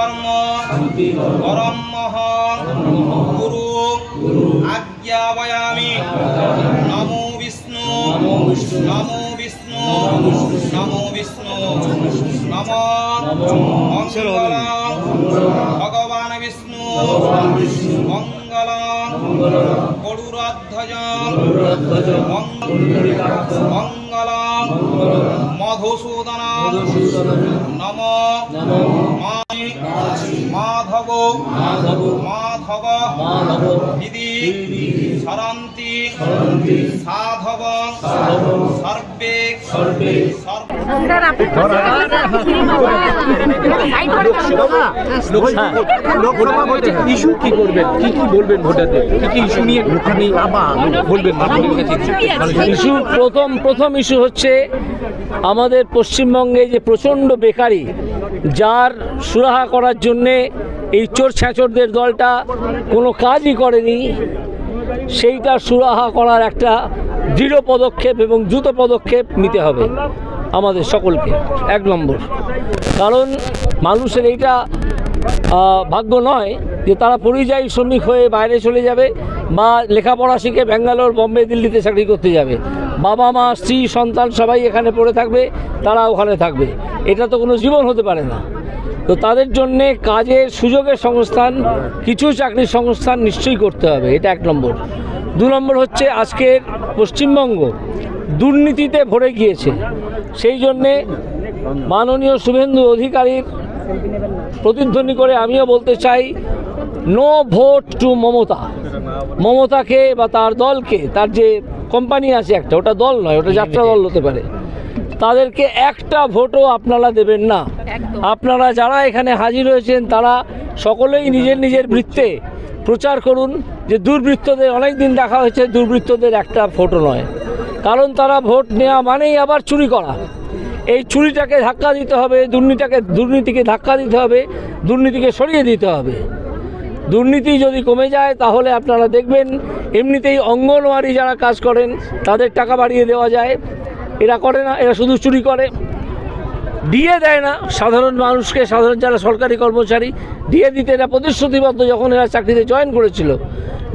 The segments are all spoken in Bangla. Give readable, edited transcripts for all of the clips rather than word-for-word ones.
ধর্ম পরম মহৎ গুরু আজ্ঞাবয়ামি। নমো বিষ্ণু নমো বিষ্ণু নমো বিষ্ণু নম মঙ্গলং ভগবান বিষ্ণু মঙ্গলং গরুড়ধ্বজ মঙ্গলং মধুসূদন নম মাধব মাধব বিধি সরন্তি সাধব সর্বে লোকসভা বলছে ইস্যু কি করবেন, কি বলবেন ভোটারদের, কি ইস্যু নিয়ে বলবেন? ইস্যু প্রথম ইস্যু হচ্ছে আমাদের পশ্চিমবঙ্গে যে প্রচণ্ড বেকারি, যার সুরাহা করার জন্যে এই চোর ছ্যাঁচড়দের দলটা কোনো কাজই করেনি, সেইটা সুরাহা করার একটা দৃঢ় পদক্ষেপ এবং দ্রুত পদক্ষেপ নিতে হবে আমাদের সকলকে। 1 নম্বর, কারণ মানুষের এইটা ভাগ্য নয় যে তারা পরিযায়ী শ্রমিক হয়ে বাইরে চলে যাবে বা লেখাপড়া শিখে ব্যাঙ্গালোর, বম্বে, দিল্লিতে চাকরি করতে যাবে। বাবা মা, স্ত্রী, সন্তান সবাই এখানে পড়ে থাকবে, তারা ওখানে থাকবে। এটা তো কোনো জীবন হতে পারে না। তো তাদের জন্যে কাজের সুযোগের সংস্থান, কিছু চাকরির সংস্থান নিশ্চয়ই করতে হবে, এটা 1 নম্বর। 2 নম্বর হচ্ছে আজকের পশ্চিমবঙ্গ দুর্নীতিতে ভরে গিয়েছে, সেই জন্যে মাননীয় শুভেন্দু অধিকারীর প্রতিধ্বনি করে আমিও বলতে চাই, নো ভোট টু মমতা। মমতাকে বা তার দলকে, তার যে কোম্পানি আছে একটা, ওটা দল নয়, ওটা যাত্রা দল হতে পারে, তাদেরকে একটা ভোটও আপনারা দেবেন না। আপনারা যারা এখানে হাজির হয়েছেন তারা সকলেই নিজের নিজের বৃত্তে প্রচার করুন যে দুর্বৃত্তদের, অনেক দিন দেখা হয়েছে দুর্বৃত্তদের একটা ভোটও নয়, কারণ তারা ভোট নেওয়া মানেই আবার চুরি করা। এই চুরিটাকে ধাক্কা দিতে হবে, দুর্নীতিকে ধাক্কা দিতে হবে, দুর্নীতিকে সরিয়ে দিতে হবে। দুর্নীতি যদি কমে যায় তাহলে আপনারা দেখবেন এমনিতেই অঙ্গনওয়াড়ি যারা কাজ করেন তাদের টাকা বাড়িয়ে দেওয়া যায়। এরা করে না, এরা শুধু চুরি করে, দিয়ে দেয় না সাধারণ মানুষকে। সাধারণ যারা সরকারি কর্মচারী, দিয়ে দিতে এরা প্রতিশ্রুতিবদ্ধ, যখন এরা চাকরিতে জয়েন করেছিল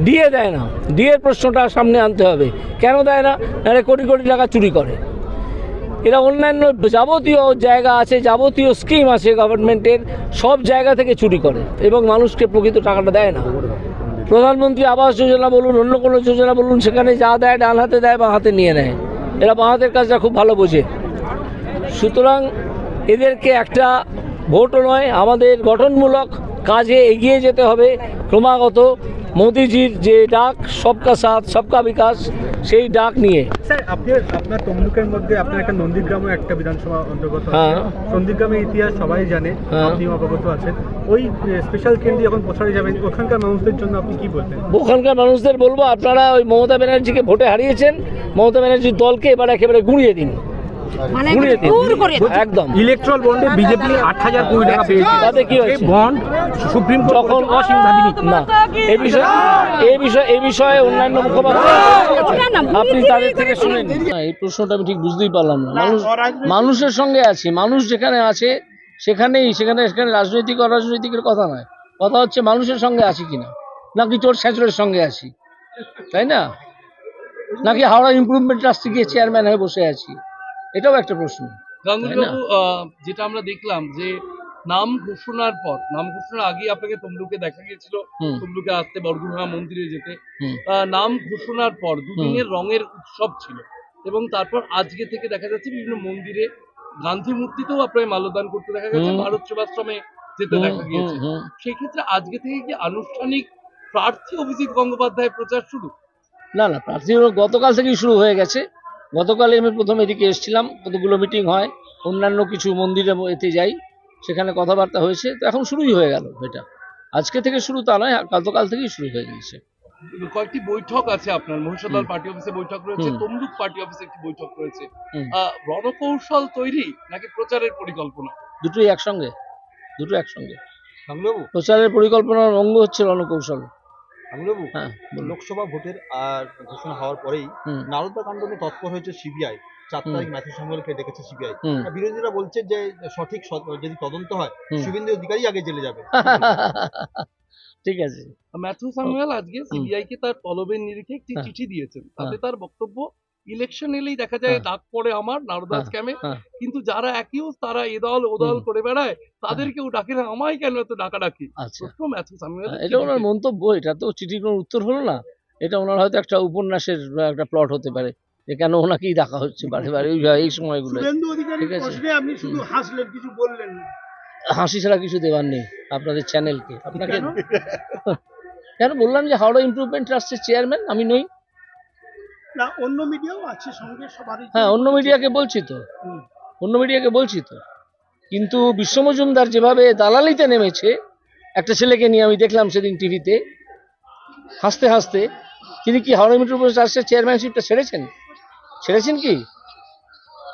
দিয়ে দেয় না। ডিএর প্রশ্নটা সামনে আনতে হবে, কেন দেয় না? এরা কোটি কোটি টাকা চুরি করে। এরা অন্যান্য যাবতীয় জায়গা আছে, যাবতীয় স্কিম আছে গভর্নমেন্টের, সব জায়গা থেকে চুরি করে এবং মানুষকে প্রকৃত টাকাটা দেয় না। প্রধানমন্ত্রী আবাস যোজনা বলুন, অন্য কোনো যোজনা বলুন, সেখানে যা দেয় ডান হাতে দেয়, বাঁ হাতে নিয়ে নেয়। এরা বাঁ হাতের কাজটা খুব ভালো বোঝে। সুতরাং এদেরকে একটা ভোটও নয়, আমাদের গঠনমূলক কাজে এগিয়ে যেতে হবে ক্রমাগত। মোদিজির যে ডাক, সবকা সাথ সবকা বিকাশ, সেই ডাক নিয়ে। স্যার, আপনার তমলুকের মধ্যে আপনার একটা নন্দীগ্রামও একটা বিধানসভা অন্তর্গত। নন্দীগ্রামের ইতিহাস সবাই জানে, আপনি অবগত আছেন। ওই স্পেশাল কেন্দ্রে যখন প্রচারে যাবেন, ওখানকার মানুষদের জন্য আপনি কি বলবেন? ওখানকার মানুষদের বলবো, আপনারা ওই মমতা ব্যানার্জিকে ভোটে হারিয়েছেন, মমতা ব্যানার্জির দলকে এবার একেবারে গুঁড়িয়ে দিন, একদম। ইলেকট্রাল বন্ডে বিজেপি 8,000 কোটি টাকা পেয়েছে, তাতে কি হয়েছে? বন্ড সুপ্রিম কোর্ট যখন অসাংবিধানিক না, এই বিষয়ে অন্যান্য মুখপাত্র আপনি তাদের থেকে শুনেন। এই প্রশ্নটা আমি ঠিক বুঝতেই পারলাম না। মানুষের সঙ্গে আছি, মানুষ যেখানে আছে সেখানে রাজনৈতিক অরাজনৈতিকের কথা নয়, কথা হচ্ছে মানুষের সঙ্গে আছি কিনা, নাকি চোর ছ্যাঁচড়ের সঙ্গে আছি, তাই না? নাকি হাওড়া ইমপ্রুভমেন্ট ট্রাস্টে গিয়ে চেয়ারম্যান হয়ে বসে আছি, এটাও একটা প্রশ্ন। গাঙ্গুলিবাবু, যেটা আমরা দেখলাম যে নাম ঘোষণার আগে আপনাকে তমলুকে দেখা গিয়েছিল, তমলুকে আসতে, বরগুনা মন্দিরে যেতে। নাম ঘোষণার পর দুদিনের রঙের উৎসব ছিল এবং তারপর আজকে থেকে দেখা যাচ্ছে বিভিন্ন মন্দিরে, গান্ধী মূর্তিতেও আপনাকে মাল্যদান করতে দেখা গেছে, ভারত সেবাশ্রমে যেতে দেখা গিয়েছে। সেই ক্ষেত্রে আজকে থেকে কি আনুষ্ঠানিক প্রার্থী অভিজিৎ গঙ্গোপাধ্যায় প্রচার শুরু? না, প্রার্থী গতকাল থেকেই শুরু হয়ে গেছে। গতকালে আমি প্রথম এদিকে এসেছিলাম, কতগুলো মিটিং হয়, অন্যান্য কিছু মন্দিরে এতে যাই, সেখানে কথাবার্তা হয়েছে, তো এখন শুরুই হয়ে গেল। এটা আজকে থেকে শুরু তা নয়, গতকাল থেকেই শুরু হয়ে গেছে। কয়েকটি বৈঠক আছে আপনার, মহিষাদল পার্টি অফিসে বৈঠক রয়েছে, তমলুক পার্টি অফিসে একটি বৈঠক রয়েছে। রণকৌশল তৈরি নাকি প্রচারের পরিকল্পনা? দুটোই একসঙ্গে। প্রচারের পরিকল্পনার অঙ্গ হচ্ছে রণকৌশল। লোকসভা ভোটের ঘোষণা হওয়ার পরেই নারদা কাণ্ডে তৎপর হয়েছে সিবিআই। 4 তারিখ ম্যাথু সামুয়েলকে ডেকেছে সিবিআই। বিরোধীরা বলছে যে সঠিক যদি তদন্ত হয় শুভেন্দু অধিকারী আগে জেলে যাবে। ঠিক আছে, ম্যাথু স্যামুয়েল আজকে সিবিআই কে তার তলবের নিরিখে একটি চিঠি দিয়েছেন। তাতে তার বক্তব্য, ইলেকশন এলেই দেখা যায় ডাক পড়ে আমার নারদা স্ক্যামে, কিন্তু যারা অ্যাকিউজ তারা এদল ওদল করে বেড়ায়, তাদেরকেও ডাকে না, আমায় কেন এত ডাকাডাকি। ম্যাথু স্যামুয়েল, এটা ওনার মন্তব্য, এটা তো চিঠির কোনো উত্তর হলো না। এটা ওনার হয়তো একটা উপন্যাসের একটা প্লট হতে পারে যে কেন ওনাকেই ডাকা হচ্ছে বারে বারে এই সময়গুলো। ঠিক আছে, আপনি শুধু হাসলেন, কিছু বললেন না। হাসি ছাড়া কিছু দেওয়ার নেই আপনাদের চ্যানেলকে। আপনাকে কেন বললাম যে হাওড়া ইমপ্রুভমেন্ট ট্রাস্টের চেয়ারম্যান আমি নই? না, অন্য মিডিয়াও আছে সঙ্গে সবারই। হ্যাঁ, অন্য মিডিয়াকে বলছি তো, কিন্তু বিশ্ব মজুমদার যেভাবে দালালিতে নেমেছে একটা ছেলেকে নিয়ে, আমি দেখলাম সেদিন টিভিতে, হাসতে হাসতে, তিনি কি হাওড়া ইমপ্রুভমেন্ট ট্রাস্টের চেয়ারম্যানশিপটা ছেড়েছেন কি?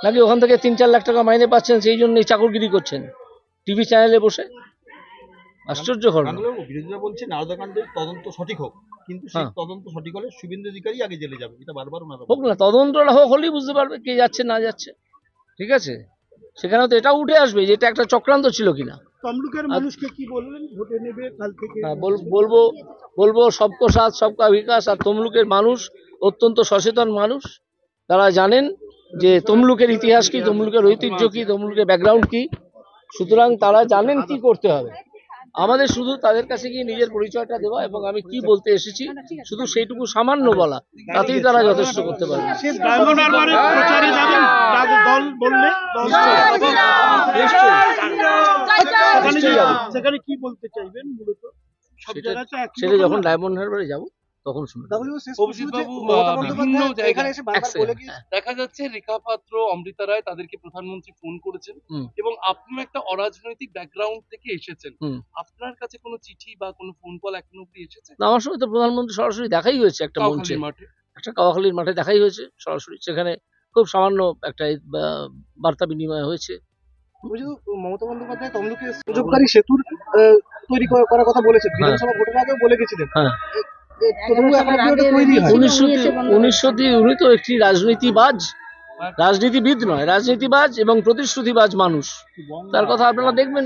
নাকি ওখান থেকে 3-4 লাখ টাকা মাইনে পাচ্ছেন, সেই জন্যই চাকরগিরি করছেন টিভি চ্যানেলে বসে? আশ্চর্য ঘটনা। বিরোধীরা বলছে নারদাকাণ্ডের তদন্ত সঠিক হোক, কিন্তু সেই তদন্ত সঠিক হলে শুভেন্দু অধিকারী আগে জেলে যাবে। এটা বারবার ওনারা হোক না, তদন্তটা হলেই বুঝতে পারবে কে যাচ্ছে না যাচ্ছে। ঠিক আছে, সেখানে তো এটা উঠে আসবে যে এটা একটা চক্রান্ত ছিল কিনা। তমলুকের মানুষকে কি বলবেন ভোটে নেবে কাল থেকে? বলবো সবকো সাথ সবকা বিকাশ। আর তমলুকের মানুষ অত্যন্ত সচেতন মানুষ, তারা জানেন যে তমলুকের ইতিহাস কি, তমলুকের ঐতিহ্য কি, তমলুকের ব্যাকগ্রাউন্ড কি, সুতরাং তারা জানেন কি করতে হবে। আমাদের শুধু তাদের কাছে গিয়ে নিজের পরিচয়টা দেওয়া এবং আমি কি বলতে এসেছি শুধু সেইটুকু সামান্য বলা, তাতেই তারা যথেষ্ট করতে পারবে। সেখানে কি বলতে চাইবেন মূলত? সেটা যখন ডায়মন্ড হারবারে যাবো তখন শুনবো। বিভিন্ন জায়গায় দেখা যাচ্ছে রেখা পাত্র, অমৃতা রায় তাদেরকে প্রধানমন্ত্রী ফোন করেছেন, এবং আপনিও একটা অরাজনৈতিক ব্যাকগ্রাউন্ড থেকে এসেছেন, আপনার কাছে কোনো চিঠি বা কোনো ফোন কল এখনো অব্দি এসেছে? আমার সঙ্গে তো প্রধানমন্ত্রী সরাসরি দেখাই হয়েছে, একটা মঞ্চে, একটা কাওয়াখালীর মাঠে দেখাই হয়েছে সরাসরি। সেখানে খুব সামান্য একটা বার্তা বিনিময় হয়েছে। মমতা বন্দ্যোপাধ্যায় তমলুকে সুযোগকারী সেতুর তৈরি করার কথা বলেছেন, বিধানসভা ভোটের আগেও বলে গেছিলেন। উনি তো একটি রাজনীতিবিদ নয়, রাজনীতিবাজ এবং প্রতিশ্রুতিবাজ মানুষ। তার কথা আপনারা দেখবেন।